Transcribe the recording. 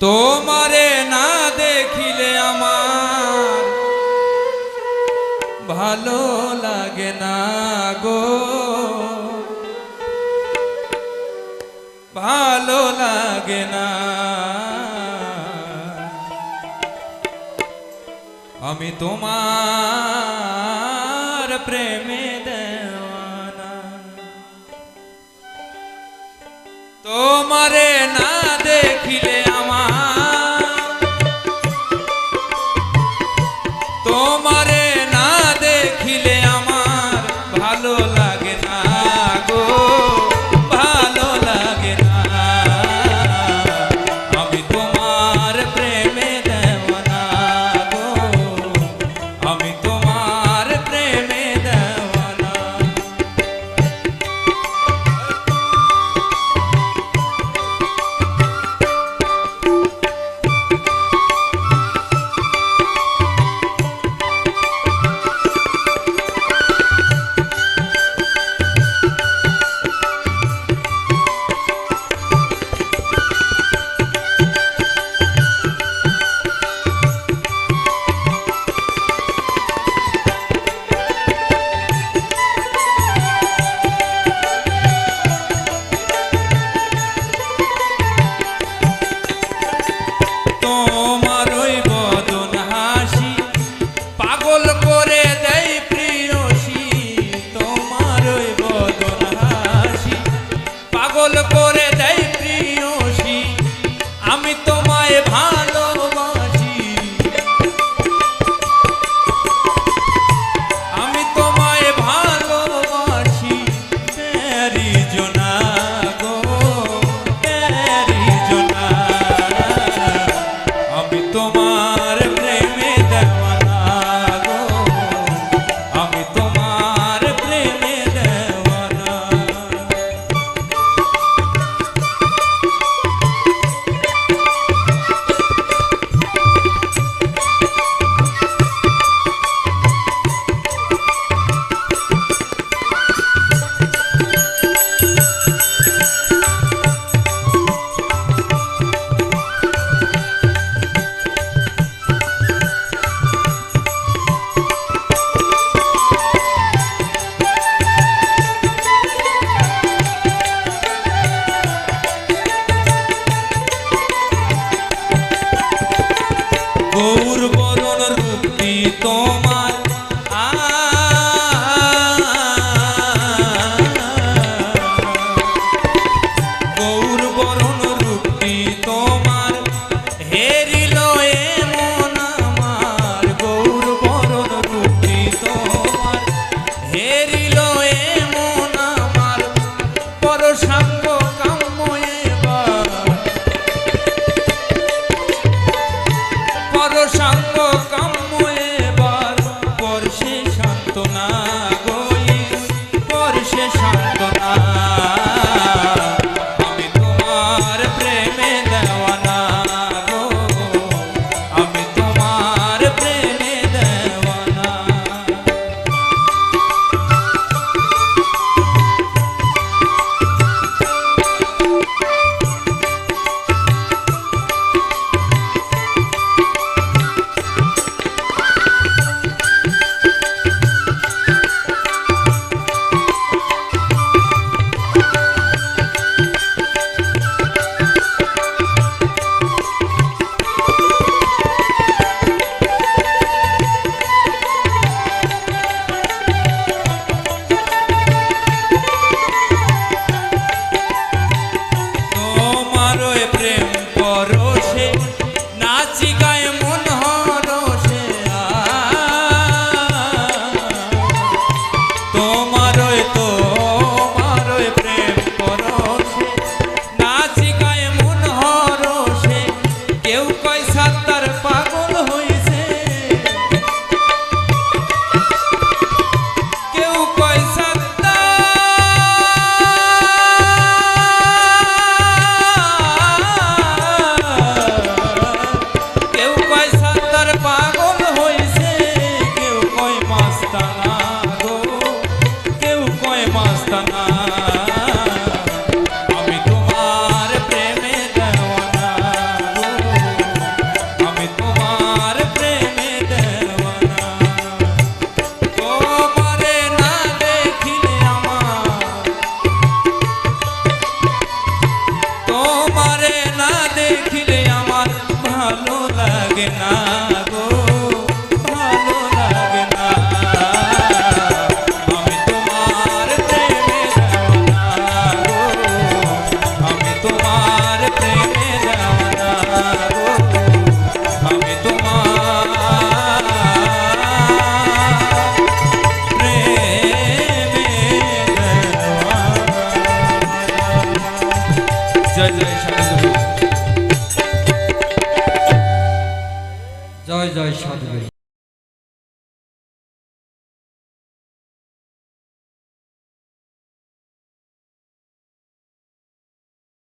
তোমারে না দেখিলে আমার ভালো লাগে না গো, ভালো লাগে না। আমি তোমার প্রেমে দেওয়ানা। তোমারে না দেখিলে তোমারে না দেখিলে আমার ভালো লাগে না গো, ভালো লাগে না। আমি তোমার প্রেমে দেওয়ানা গো, আমি তোমার প্রেমে দেওয়ানা। করে দেয় প্রিয়সী, আমি তোমায় ভালোবাসি, আমি তোমায় ভালোবাসি। তেরি জোনা গো, তেরি জোনা, আমি তোমার প্রেমে দেওয়ানা গো, আমি তোমার প্রেমে দেওয়ানা। গৌর বরণ রূপটি তোমার, গৌর বরণ রূপটি তোমার, হেরিল এমন আমার। গৌর বরণ রূপটি তোমার, হেরিল এমন আমার। পরসাঙ্গ কাম্য এবার, পরসাঙ্গ কাম্য এবার। পরশে সান্ত্বনা গই, পরশে সান্ত্বনা। আমি তোমার প্রেমে দেওয়ানা গো, আমি তোমার প্রেমে দেওয়ানা। দেখিলে আমার ভালো লাগে না গো, ভালো লাগে না। আমি তোমার প্রেমে দেওয়ানা গো, আমি তোমার প্রেমে দেওয়ানা গো, আমি তোমার প্রেমে দেওয়ানা। জয় জয় সাধুগুরু, জয় জয় সাধুগুরু।